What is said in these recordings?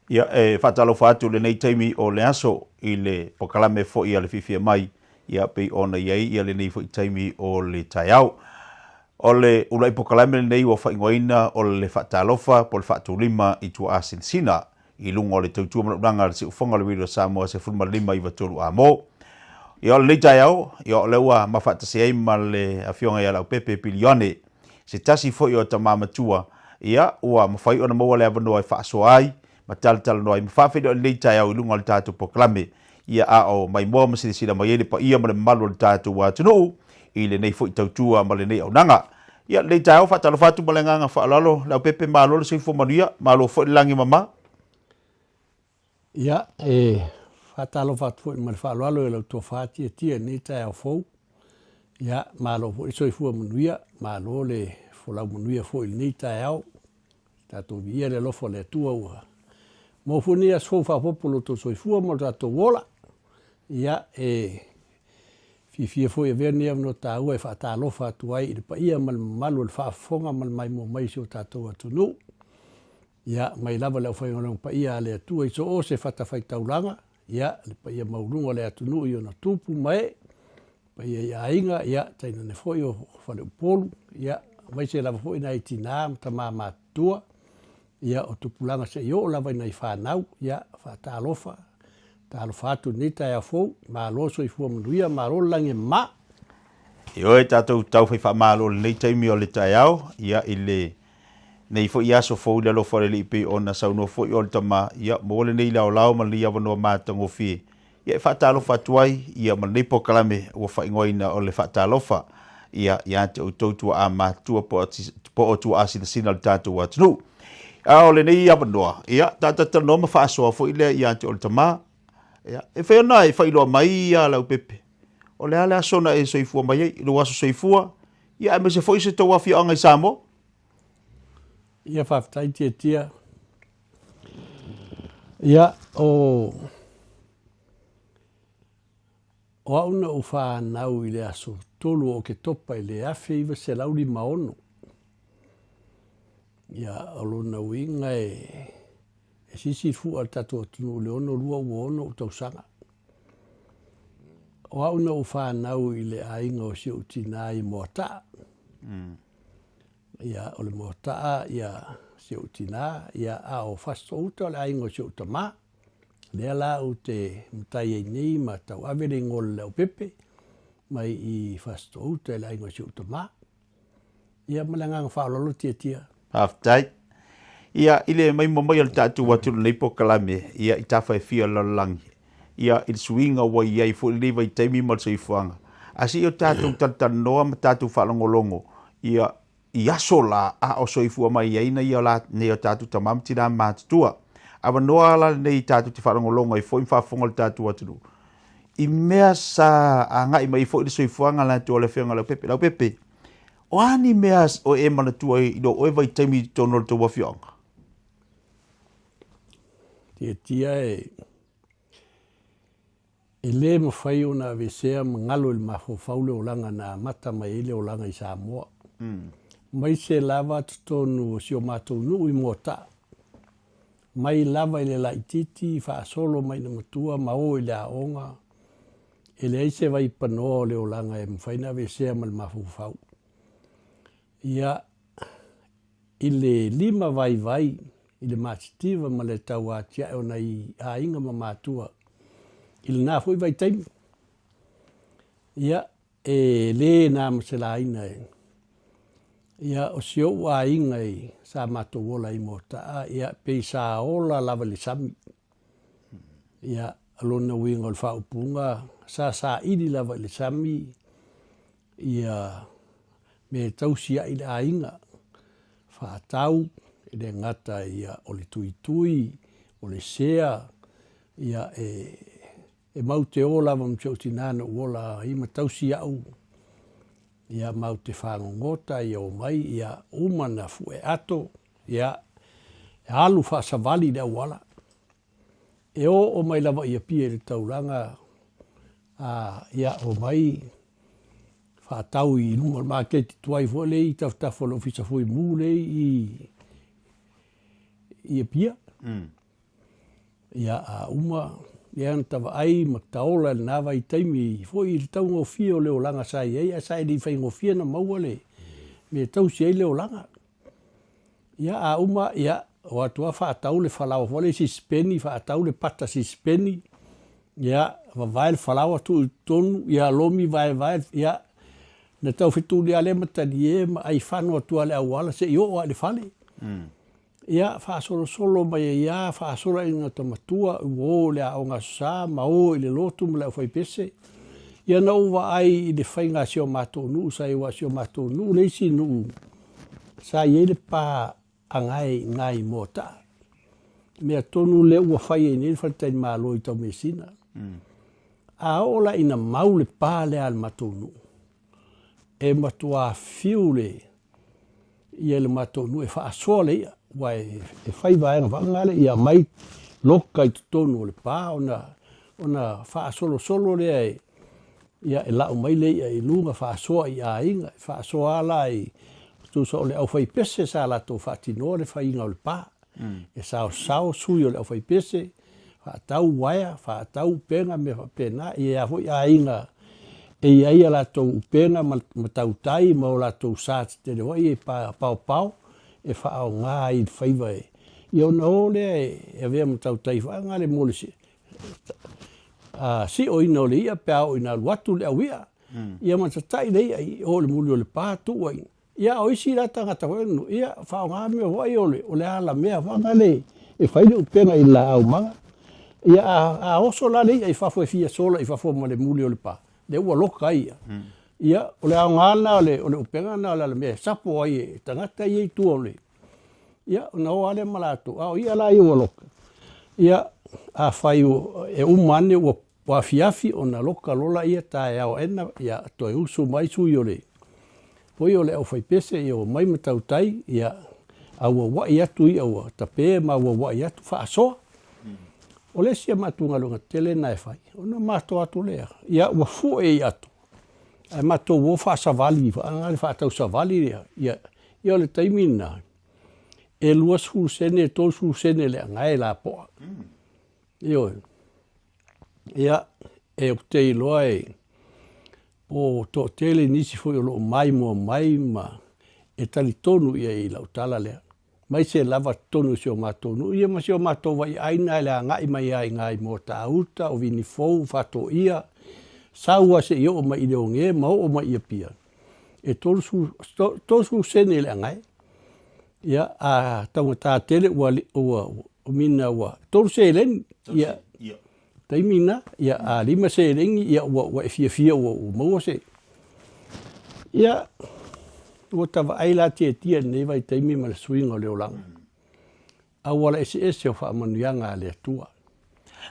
Ia whatalo whātu le nei taimi o le aso i le pokalame fo i le fifia mai ia pei ona iei ia le nei fo i taimi o le taiau. O le ulai pokalame le nei wa whaingoina o le whatalofa po le whaatulima i tua asinsina i lunga o le tautua manuranga le se ufonga le wiro Samoa se fulma lima i waturu a mo. Ia o le nei taiau, ia o le ua mawhatase ei ma le awhionga ia lau pepe pilione se tasi fo i o tamamatua ia ua mawhai ona maua le avanoa i whaasoa ai ma tala noai mawhawhida o le nei taiau i lunga o le tātou pokalame ia a o mai moa masirisira mai ele pa ia ma le malu o le tātou wātunu i le nei fo i tautua ma le nei au nanga. Ia le taiau whatalo whatu ma le nganga whaalalo lau pepe malo le seifo manuia malo fo i langi mama. Ia whatalo whatu fo i ma le whaalalo e lau tō whātia tia nei taiau fau. Ia malo fo i soifua manuia malo le folau manuia fo i nei taiau. Tātou ia le lofo le tua ua. Mo funi as fo whapopolo tō soifua mo tātou wola. Ia fifia fo i venia no tā ua e whaatalofa atu ai i le pa ia mal malu le whaafonga mal mai mo mai si o tātou atunu. Ia mai lava leo whaingonang pa ia le atua i so o se whatawhai taulanga. Ia le pa ia maurunga le atunu i ona tupu mai. Pa ia inga ia taina ne fo i o whale upolu. Ia mai se lava fo i na itina ta mama tua. Ia o tupulanga se i o lava i na i whanau. Ia whaatalofa. Talo fatu ni tai a fou, ma lo so i fu manuia, ma lo lange ma. Io e tātou tau whai whamalo le nei taimi o le tai au, ia i le nei fo i aso fou le lo fore li pe ona sauno fo i olta ma, ia mo le nei lao lao ma li avanoa mātango fie. Ia e whaatalo fatuai, ia ma nei pokalame ua whaingoina o le whaatalofa, ia te utoutua a mātua po o tua asina sina le tātou atunu. O le nei avanoa, ia tātata no ma whaasoa fo i le ia te olta ma, ia e whaina e whailoa mai ia lau pepe. O le ale asona e soifua mai ei, lo aso soifua, ia e me se foi se tau afi anga i Samo. Ia whaftai tia. Ia o auna o whanau i le aso tolu o ke topa i le afe iwa se lauri maono. Ia alona uinga e sisi fu al tatu atunu le ono lua ua ono o tausanga. O auna o whanau i le ainga o si utina i moata. Ia o le moata ia si utina ia a o fasto uta o le ainga o si utama. Lea la o te mtai e nei ma tau avere ngol leo pepe. Mai i fasto uta le ainga o si utama. Ia malangang whaololo tia. Haftai. Ia ile mai mamai al tatu watu nei pokalame ia i tawhai fia lalangi. Ia il suinga wa ia i fu leva i taimi mal soifuanga. Asi o tatu tatanoa ma tatu whalongolongo. Ia i aso la a o soifua mai iaina ia la nei o tatu tamam tina mātutua. Awa noa la nei tatu ti whalongolongo i fo whafonga le tatu watu. I mea sa a ngai mai fo i soifuanga la tu o le whianga lau pepe. O ani mea o e manatua i do oe vai taimi tono le tau wawhionga. Tia e le mawhai o na vesea ngalo il mafofaule o langa na mata mai ele o langa i Samoa. Mai se lava tutonu si o mātou nui mota. Mai lava ile la ititi, wha solo mai na matua, mao ile a onga. Ele eise vai panoa o le o langa e mawhai na vesea mal mafofau. Ia ile lima vai ile matitiva ma le tau atia e ona i a inga ma mātua. Ile nā fui vai taimi. Ia e le nā masela aina e. Ia o si o a inga i sa mātou ola i mota. Ia pei sa ola lava le sami. Ia alona winga o le whaupunga. Sa ili lava le sami. Ia me tausia i le a inga. Whaatau. I le ngata ia o le tuitui, o le sea, ia e mau te ola ma mtio tinana uola ima tausi au. Ia mau te whangongota ia o mai, ia umana fu e ato, ia alu whaasavali da wala. E o mai lava ia pia le tauranga, ia o mai whaatau i lunga maketi tuai fo le i tawtafo lo fisa fui mule i pia. Ia a uma, ia na tawa ai ma taola na vai taimi, foi i tau ngofia o leo langa sai ei, a sai li fai ngofia na maua le, me tau si ei leo langa. Ia a uma, ia, o atua wha atau le whalao, wale si speni, wha atau le pata si speni, ia, vai le whalao atu i tonu, ia lomi vai, ia, na tau fitu le ale matani e, ma ai whanu atua le awala, se i o le whale. Ia whaasolo mai ia whaasolo i ngā tamatua o le o ngā sā ma o i le lotu ma le o whaipese. Ia na uwa ai i le whainga sio mātou nuu, sa iwa sio mātou nuu, leisi nuu. Sa i ele pā angai ngai mōta. Mea tonu le ua whai e nere whatai mālo i tau mesina. A ola ina mau le pā le al mātou nuu. E matua fiu le ia le mātou nuu e whaasoa le ia. Wai e fai vai nga ngale ia mai loka i tonu le pa ona fa solo le ai ia e la mai le ia i lunga fa so ia inga fa so ala i tu so le au fai pese sa la to fa tino le fai nga le pa e sao suio le au fai pese fa tau waia fa tau penga me fa pena ia ho ia inga e ia la to penga ma tau tai ma la to sa te le wai pa pau e whaao ngā i whaiva e. I o nao lea e vea matau tai wha ngā le mole si. Si o ina o le ia pēa o ina luatu le au ia. Ia matatai le ia i o le muli o le pātu wa ina. Ia o isi rata ngata wenu. Ia whaao ngā mea wai o le ala mea wha ngā le. E whaile o penga i la au manga. Ia a oso la le ia i whafo e fia sola i whafo ma le muli o le pā. Le ua loka ia. Ia, o le au ngāna o le upenga na o le mea, sapo ai e, tangata i e tua o le. Ia, na o ale malato, o ia la i ua loka. Ia, a whai e umane ua fiafi o na loka lola ia ta e au ena, ia, to e usu mai sui o le. Poi o le au whai pese i o mai matau tai, ia, a ua wai atu i au tape, ma ua wai atu wha asoa. O le sia matunga lunga tele na e whai, o na mato atu lea. Ia, ua fu e i atu. Ai mato wo fa savali fa ngale fa tau savali ia le taimina e luas hu sene to su sene le ngai la po ia e te loai o to tele nisi fo lo mai ma e tali tonu ia i la utala le mai se lava tonu sio mato no ia ma sio mato vai aina le ngai mai ai ngai mo ta uta o vini fo fa to ia saua se io ma ile onge ma o ma ia pia e tosu sene le ngai ia a ta tele o mina wa torse len ia tai mina ia a lima se len ia wa fia o mo se ia o tava ai la tia nei vai tai mi ma swing o le olang a wala ese o fa manuanga le tua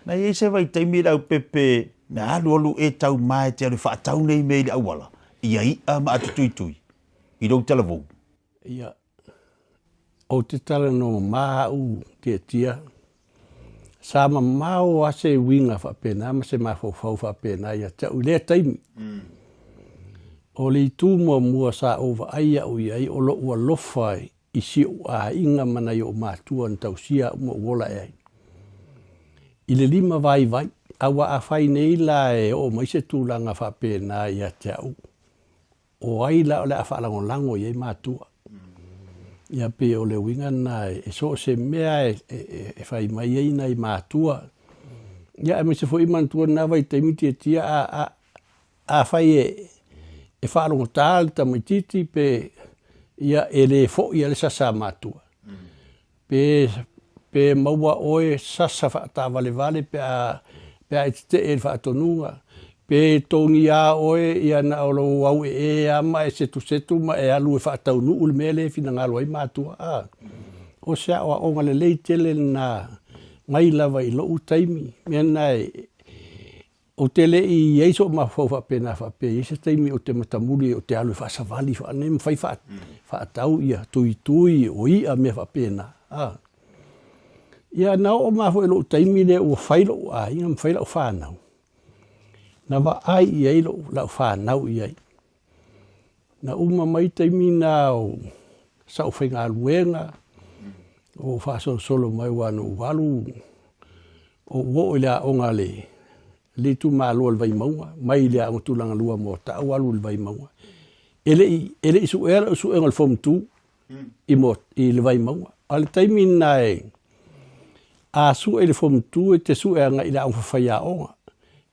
na e se vai tai mi au pepe na alu e tau mai te alu whaatau nei mei le awala. Ia i a ma atu tui. I rau televo. Ia. O te tala no maa u te tia. Sa ma mao ase winga whapena, ma se ma fau whapena ia te u lea taimi. O le tu mua sa ova aia u iai o lo ua lofai i si o a inga mana i o mātua n tau sia uma uola e ai. I le lima vai awa a whai nei la e o maise tūlanga whapena ia te au. O ai la o le a whaalango i ei mātua. Ia pe o le winga na e so se mea e whai mai ei nei mātua. Ia e maise fo imantua na vai te miti e tia a whai e whaalango tāl ta mai titi pe ia e le fo ia le sasa mātua. Pe maua oe sasa whaata vale pe a te e whaatonunga. Pe tongi a oe ia na o lo au e ama e setu ma e alu e whaatau nu ul mele fina ngalo ai mātua. O sea o onga le lei tele na ngai lava i lo utaimi. Mea nai o tele i eiso ma fau whapena whape. Ise taimi o te matamuri o te alu e whaasavali whaanem whai whaatau ia tui o ia mea whapena. Ia nao o maho e lo taimi le o whailo a inga mwhaila o whanau. Na wa ai i ei lo la o whanau i ei. Na uma mai taimi na o sa o whainga aluenga o whaasolo solo mai wano walu o ile o ngale le tu malo le vai maua mai le o tu langa lua mo ta walu le vai maua ele su el fom tu i le vai maua al taimi nai a su ele fom tu te su nga ila o fa ya o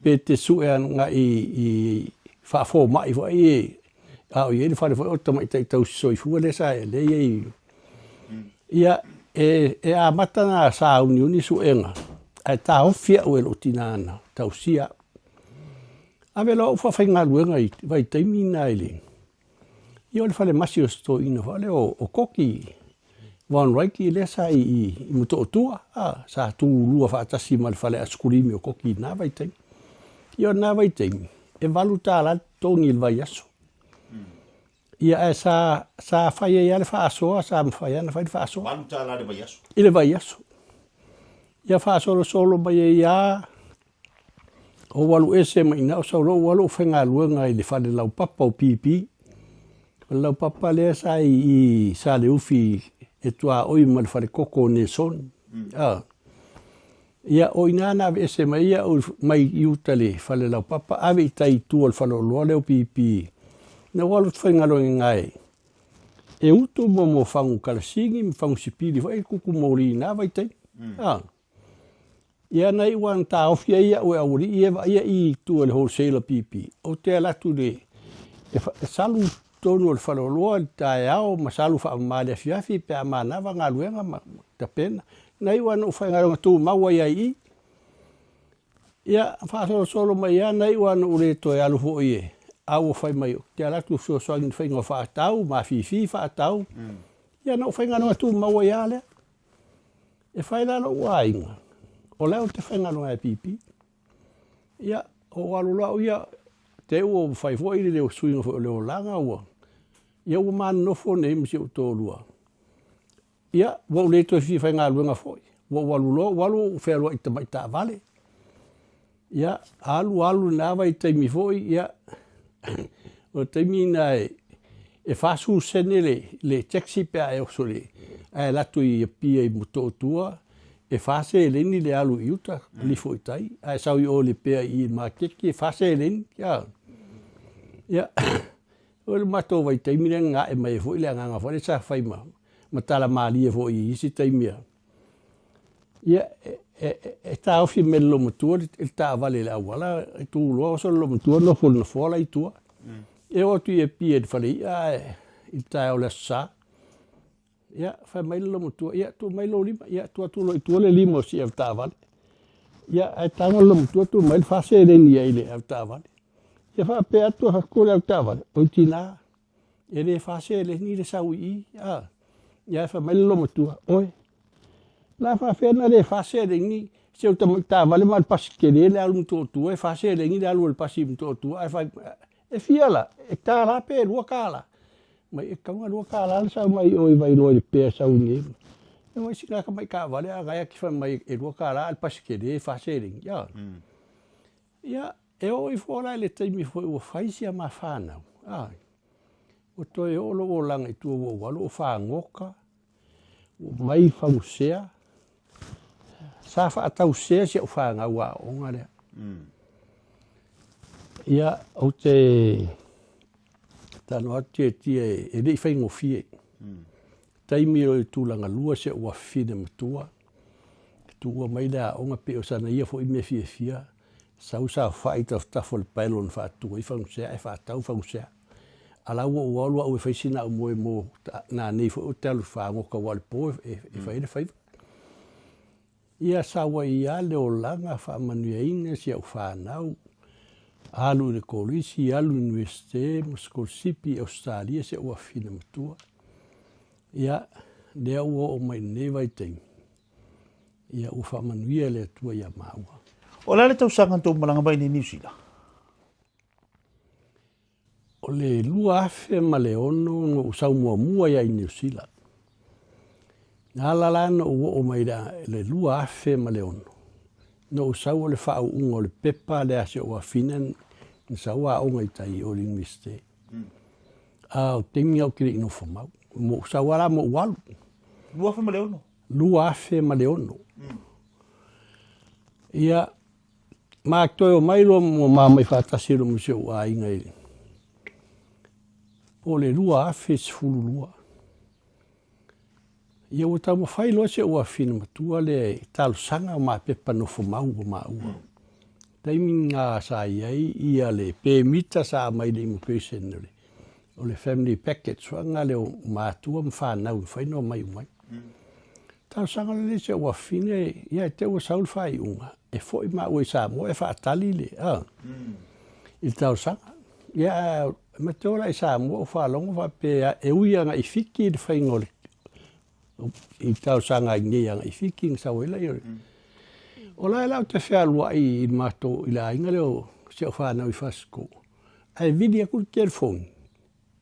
pe te su nga i fa fo mai fo i a o ele fa fo o tama te tau so i fu le sa le ia a matana sa uniuni su nga ai ta o fia o el otinana tau sia ave lo fa fa nga luenga i vai taimi nai le io le fale masio sto ino fale o koki van raiki le sa i muto tua sa tu lua fa tasi mal fale askurimi o koki na vai taimi io na vai taimi e valuta la toni il vai aso ia sa fa ia le fa aso sa fa ia na fa aso valuta la de vai aso ile vai aso ia fa solo mai ia o walu ese mai na so lo walu fenga luenga i le fale lau papa o pipi lau papa le sa i sa le ufi e tua oi mal fare koko ne son ia o inana ese mai ia mai iutale fale lau papa ave tai tu al falo lo le pipi na walu fenga lo ngai e uto mo fangu kalsingi fangu sipili fa e kuku mori na vai tai ia nei wan ta ofia ia o auri ia i tu le wholesale pipi o te la tu de e salu tonu le falo loa tai ao masalu fa male fiafi pe amana va ngaluenga ma ta pena nei wan o fa ngalo tu maua ia fa solo mai ia nei wan o le to alu fo ie au fa mai te la tu so in fa ngo fa tau ma fi fa tau ia no fa ngalo tu maua ia le e fa la lo wainga o leo te whenga no e pipi. Ia, o alu lau ia, te ua whai fo ili leo suinga fo leo langa ua. Ia ua maa nofo ne imsi o tō lua. Ia, wau le to fi whenga luenga foi. Wau alu lo, walu whea i tamai tā vale. Ia, alu nā vai taimi foi, ia, o taimi nā e whasu sene le taxi pēa e oso le. Ai latu i pia i muto tua, e fase leni le alu iuta li foi tai ai sau i ole pe i makeki fase leni ya o le mato vai tai mi nga e mai foi le nga foi sa fai ma tala mali e foi i si tai mia ya e ta ofi mello motor il ta vale la wala tu lo so lo motor no fol no fola i tua e o tu e pie de fale il ta o la sa ia fa mai lo motu ia tu mai lo lima ia tu le limo si avtava ia ai tanga lo motu tu mai fa se le ni ile avtava ia fa pe tu ha ko le avtava ontina e le fa se le ni le saui ia fa mai lo motu oi la fa fe na le fa se le ni se o tava le mal pas che le al motu tu e fa se le ni al al pasim tu tu ai fa e fiala e ta la pe lo kala mai e kaunga lua kālala sa mai oi vai loa le pēa sa unge. E mai sika ka mai ka vale a gaia ki wha mai e lua kālala al pasikere e whasering. Ia, e oi fōra le taimi foi ua whaisia ma whānau. O toi olo o langa i tua ua walo o whāngoka, o mai whausea, sa whaatau sea se o whāngau a onga lea. Ia, o te tano ati e rei whai ngofie. Taimi o tūlanga lua se ua whine matua. Tua mai lea onga pe o sana ia fo i me fia. Sau sa whai tafo le pailon whātua i whangsea e whātau whangsea. Ala ua ualua au e whaisina au moe mō nā nei fo o te alu whāngoka wale pō e whai le whai. Ia sawa i a leo langa whaamanuia ine si au whānau. Alu le kolisi, alu universite, Moscow-Sipi, Australia, se ua whina matua. Ia, lea ua o mai nei vai teimi. Ia ua whamanuia le atua ia maua. O lale tau sanga tō malanga vai ni New Zealand? O le lua afe ma le ono no usau mua ia i New Zealand. Nā lalana ua o mai le lua afe ma le ono. No usau o le whau unga o le pepa le ase o a whinan ni sa ua o ngai tai o lingwiste. O temi au kiri ino whamau. Mo usau ala mo walu. Lua afe ma le ono? Lua afe ma le ono. Ia mātoe o mailo mo māmai whātasiro mo seo a inga ili. O le lua afe sifuru lua. Ia o tau mawhai loa se ua whina matua le talo sanga o mā pepa nofo mau o mā ua. Taimi ngā sa iai ia le pēmita sa mai le immigration le. O le family package wanga le o mātua mwhanau whaino mai umai. Tau sanga le se ua whina ia te ua saul whai unga. E foi mā ua i sa mo e whaatali le. I tau sanga. Ia ma te ora i sa mo o whalongo whapea e uianga i whiki le whaingole. I tau sanga i ngeanga i whiki ng sawela i ore. O lai lau te whea lua i mato i la inga leo se o whanau i whasko. Ai vidi a kuri kia phone.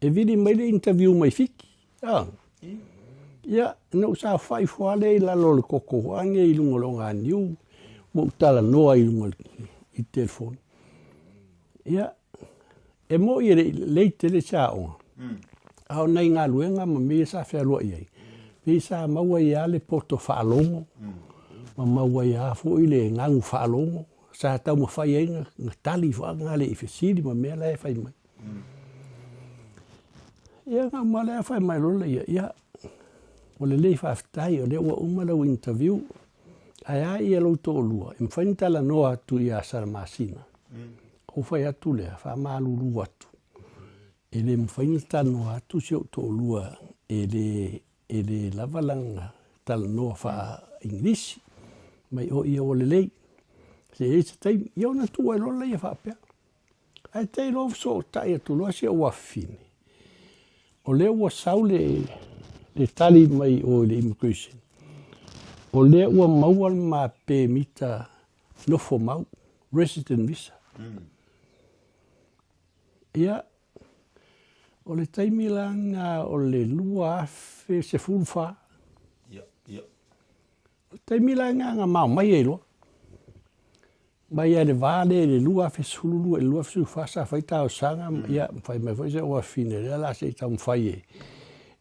E vidi mai le interview mai whiki. Ia, no sa whai whale i lalo le koko ange i lungolonga niu. Mo tala noa i lungo i telefone. Ia, e mo i leite le sa onga. Ao nei ngā luenga ma me sa whea lua i ai. Me sa maua i ale poto whaalongo. Ma maua i a fo i le ngangu whaalongo. Sa tau ma whai ai ngā tali whaanga le i whesiri ma mea lai whai mai. Ia ngā ma lai whai mai rola ia. Ia, o le lei whaftai o le ua umalau interview. Ai ai ia lau tō lua. E mwhaini tala noa atu i a Saramasina. O whai atu lea, wha mālulu atu. E le mwhaini tala noa atu si o tō lua. E le lavalanga tala noa wha English. Mai o ia o le lei. Se e se taimi, iau na tua e lola ia wha apea. Ai tei lof so o tai atu loa si o wafine. O le ua sau le tali mai o le immigration. O le ua maual ma pe mita nofo mau, resident visa. Ia, o le taimi langa o le lua afe se fulfa. O taimi langa ngā mau mai e loa. Mai e le vale le lua afe se fululu e lua afe se fasa whai tau sanga. Ia, whai mai whai se oa fine, rea la se tau mwhai e.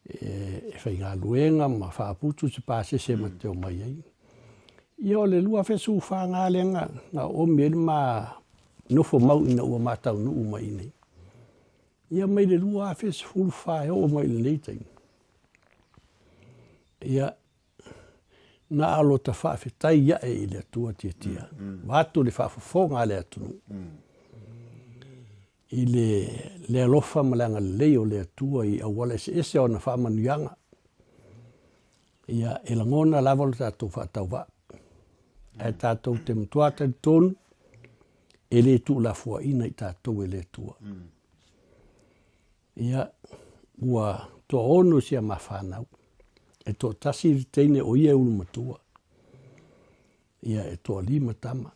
E whai ngā luenga ma whaaputu se pāse se ma teo mai ai. Ia o le lua fesu wha ngā lenga ngā o mele ma nofo mau ina ua mātau nuu mai nei. Ia mai le lua fesu fulu wha e o mai le leitai. Ia nā alo ta wha whetai ia e i le atua tia. Vātu le wha fufo ngā le atunu. I le alofa malanga leo le atua i awala ese o na wha manuianga. Ia e langona lavalo tātou wha tau wā. E tātou te mtuata i tonu, e le tu la fua ina i tātou e le tua. Ia ua toa ono sia ma whanau. E toa tasi teine o ia unu matua. Ia e toa lima tama.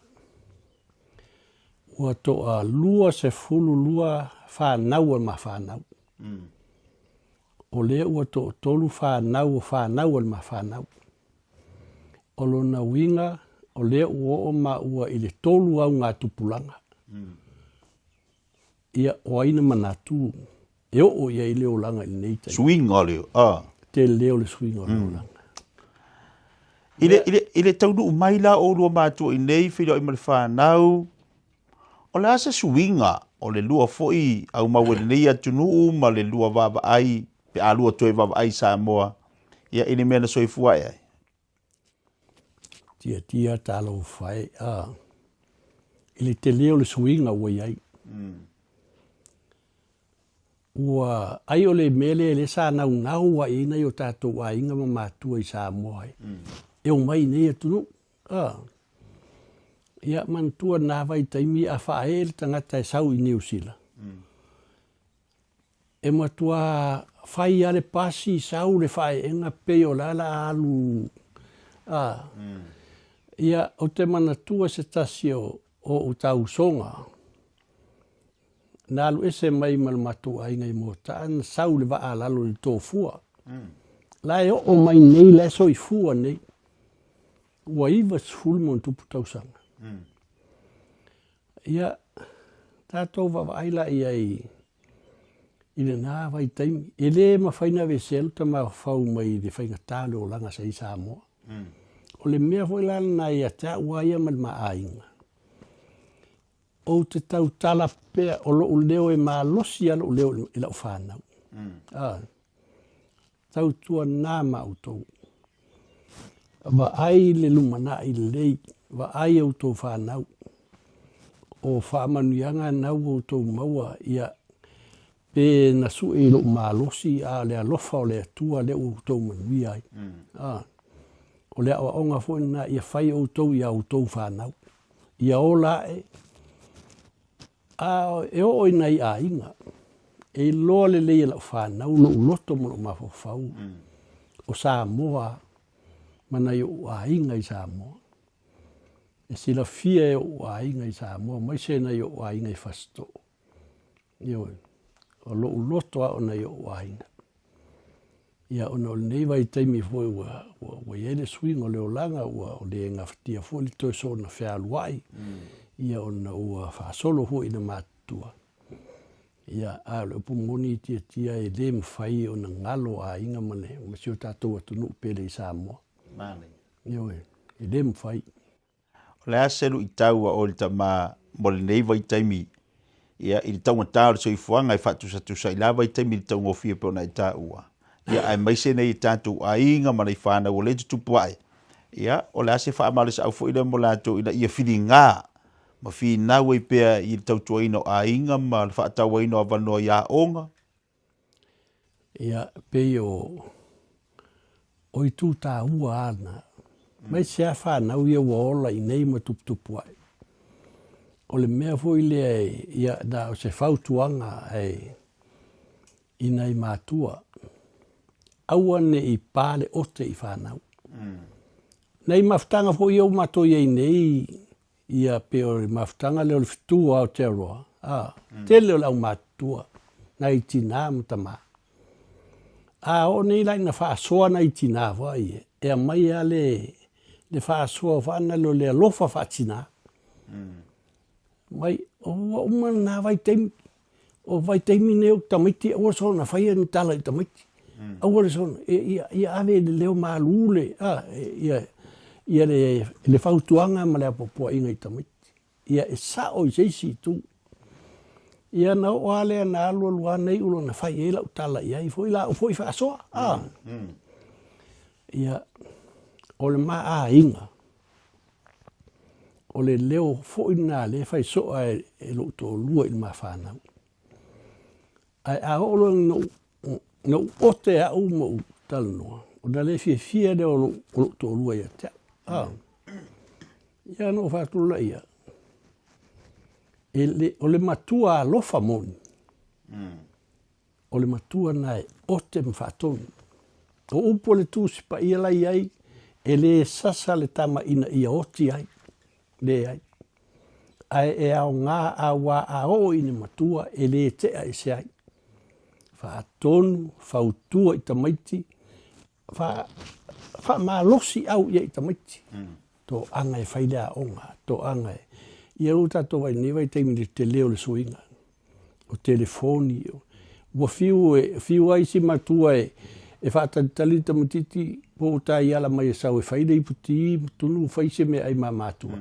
Ua toa lua se fulu lua whanau al ma whanau. O le ua toa tolu whanau al ma whanau. O lona winga o le ua o ma ua i le tolu au ngā tupulanga. Ia o aina manatu. E o ia i leo langa i neita. Swing o leo, Te leo le swing o leo langa. I le taunu umaila o lua mātua i nei whiro i male whanau. O le asa swinga o le lua foi au maua nei atunu ma le lua vava ai pe a lua toe vava ai Samoa. Ia ine mena soifua e ai. Tia talo fai. Ili te leo le swinga ua iai. Ua ai o le mele le sa nau wa ina yo tātou a inga ma mātua i Samoa. E o mai nei atunu. Ia mantua nā vai taimi a whae le tangata e sau i New Zealand. E matua whai ale pasi sau le whae enga peo lala alu. Ia o te manatua se tasi o tau songa. Nā alu ese mai malmatu ai ngai mo taan sau le wa alalo le tō fua. Lai o mai nei le so i fua nei. Ua iwa sfulmon tupu tausanga. Ia tātou wa aila i ai i le nā vai taimi. E le ma whaina ve selu ta ma whau mai le whainga tāle o langa sa i Samoa. O o le mea foi lana ia ta ua ia ma le maainga. O te tau tala pea o lo leo e malosi a lo leo e lau whanau. Tau tua nā mautou. Wa ai le lumana i le lei, wa ai au tau whanau. O whaamanuianga nau au tau maua ia pe na su e lo malosi a le alofa o le atua le au tau manui ai. O le awa onga fo na ia whai au tau i au tau whanau. Ia o lae, e o nei a inga. E loa le lei la whanau lo uloto mo lo mafofau. O Samoa, mana i o a inga i Samoa. E sila fia e o a inga i Samoa, mai se na i o a inga i fasto. Ioi, o lo uloto a o na i o a inga. Ia ona o nei vai taimi foi ua iele swing o leo langa o le ngaftia foi li toi so na fea luai. Ia ona ua whaasolo hoi na mātua. Ia a le pumoni tia e le mwhai o na ngalo a inga mane. Masio tātou atunu pele i Samoa. Mane. Ioi, e le mwhai. O le aselu i taua o le tama mo le nei vai taimi. Ia i le taunga tāo le soifuanga i whatusa i la vai taimi le taunga o fia pe ona i tāua. Ia ai mai se nei tātou a inga mana i whana o le tutupu ai. Ia o le ase wha amale sa au fo ina mo lato ina ia whiri ngā. Ma whi nau e pia i tautua ino a inga ma le whaataua ino a wanoa i a onga. Ia pei o i tū tā ua ana. Mai se a whanau ia ua ola i nei ma tuputupu ai. O le mea fo i lea ia da o se whautuanga i nei mātua. Aua ne i pāle ote i whanau. Nei maftanga fo i au mato i nei ia pe o maftanga leo le fitua o te aroa. Tele o lau matua na i tina mtama. O nei lai na whaasoa na i tina vai e. E a mai a le whaasoa whana lo le alofa whaatina. Mai o umana na vai teimi. O vai teimi neo tamiti o so na whaia ni tala i tamiti. Aua son ia ave le leo malule ia le fautuanga ma le apopua inga i tamiti ia e sa o i seisi tu ia na o ale na alu alua nei ulo na fai e la utala ia i foi la o foi whaasoa ia o le maa a inga o le leo foi na le fai soa e lo to lua il ma whanau ai a olo no ote a umo talanoa. O na le fia de o to lua ia te. Ia no whatula ia. O le matua lofa moni. O le matua nai ote mwhatonu. O upo le tūsipa ia lai ai e le sasa le tama ina ia oti ai. Le ai. Ai e au ngā awa a o ina matua e le te ai se ai. Whaatonu, whautua i tamaiti, malosi au ia i tamaiti. Tō anga e whaidea onga, tō anga e. Ia ruta tō vai newa i teimi te leo le suinga, o telefoni. Ua fiu ai si matua e whaatalitali tamatiti, po ta i ala mai e sau e whaide i puti, tunu whaise me ai matua.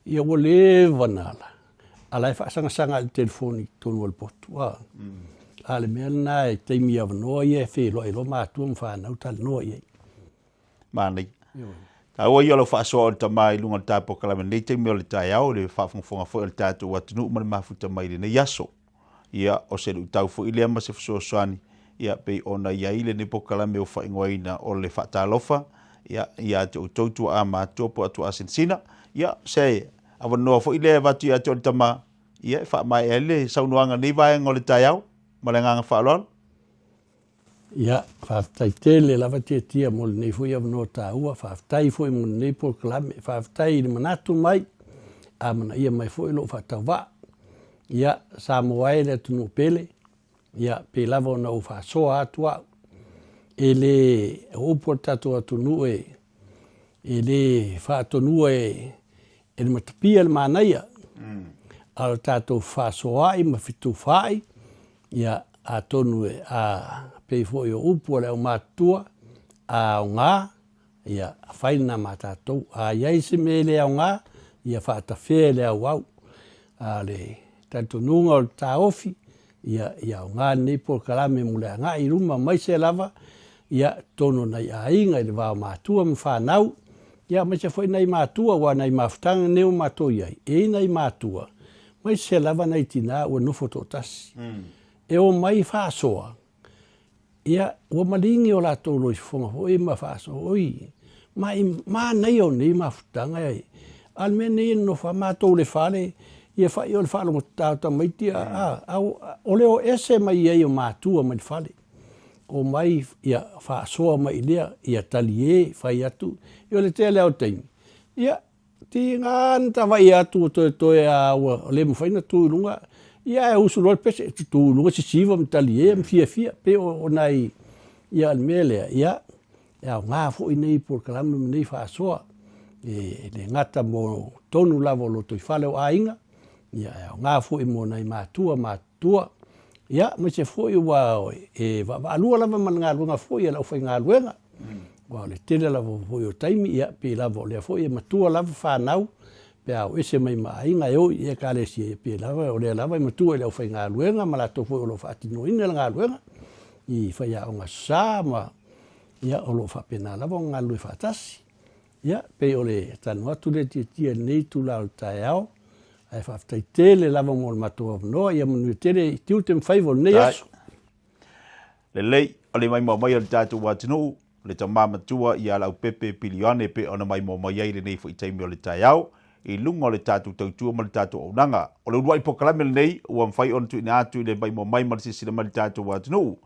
Ia ua le vanala. Ala e whaasanga-sanga i telefoni tonu alpotu. Ale mea na e teimi a wanoa i e whelo e lo mātua mwhanau tala noa i e. Mānei. Aua i alo whaasoa o le tamai lunga le tāpo kalame nei teimi o le tai au le whaafonga fo le tātou atunu ma le mafuta mai le nei aso. Ia o se lu tau fo ile ama se fso soani ia pei ona ia ile ne po kalame o whaingoaina o le whaatalofa ia te utoutua a mātua po atu asensina ia se awa noa fo ile watu ia te o le tama ia e wha mai ele saunuanga nei vaenga o le tai au malenganga whaalon? Ia, whaafitai tele lava tia mo le nei fui av no tāua, whaafitai fui mo le nei po kalame, whaafitai ni manatu mai, a mana ia mai fui lo whaatau wā. Ia, sa moai le tunu pele, ia, pe lava o na u whaasoa atua, e le upo tatu atunu e le whaatonu e le matapia le manaia, alo tātou whaasoa i ma fitu whai, ia a tonu e a pei fo i o upu le o mātua, a o ngā, ia faina matatou a iai se me le aunga ia faatafea le auau a le tatunuga o le taofi ia aunga nei polokalame mo le agaʻi luma mai se lava ia tono nai aiga i le vaomatua ma fanau ia mai se foi nai matua ua nai mafutaga neu matou iai e nai matua mai se lava nai tinā ua nofo toʻatasi e o mai faasoa ia ua maligi o latou loifofoga foʻi ma faasoa oi manai o nei mafutaga ai a le mea nei nofa matou le fale ia faʻi o le faalogotatao tamaiti o le o ese mai ai o matua mai le fale o mai ia faasoa mai lea ia talie fai atu i o le tele au taimi ia tigana tavaʻi atu o toetoe a ua le mafaina tuiluga ia e usu loa le pese tuiluga sisiva ma talie ma fiafia pe o nai ia le mea lea ia e aogā foʻi nei polokalame ma nei faasoa e le gata mo tonu lava o loto i fale o aiga ia e aogā foʻi mo nai matua ia mai se foʻi ua e vaavaalua lava ma le galuega foʻi e lau fai galuega ua o le tele lava foʻi o taimi ia pe lava o lea foʻi e matua lava fanau pe ao ese mai maaiga e oi ia kalesia ia pe lava o lea lava e matua i lau fai galuega ma latou foʻi o loo faatinoina le galuega i fai aʻoga sasā ma ia o loo faapena lava o galu e faatasi ia pei o le tanu atu le tiatia lenei tula o le taeao ae faafetaitele lava mo le matou avanoa ia manui tele i tiu te mafaiva o lenei aso lelei o le maimauai o le tatou atunuu le tamā matua ia lau pepe pilione pe ona maimauai ai lenei foʻi taimi o le taeao i luga o le tatou tautua ma le tatou aunaga o le uluaʻi pokalame lenei ua mafai ona tuuina atu i le maimauai ma le sisila ma le tatou atunuu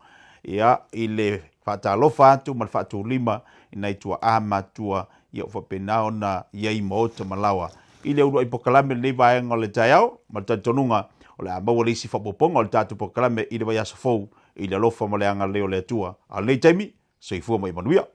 ia i le faatalofa atu ma le faatulima inai tuaʻā matua ia o faapena ona iai maota malawa i le uluaʻi pokalame lenei vaega o le taeao ma le tatonuga o le a maua le isi faapopoga o le tatou pokalame i le vaiaso fou i le alofa ma le agalē o le atua a lenei taimi soifua mai manuia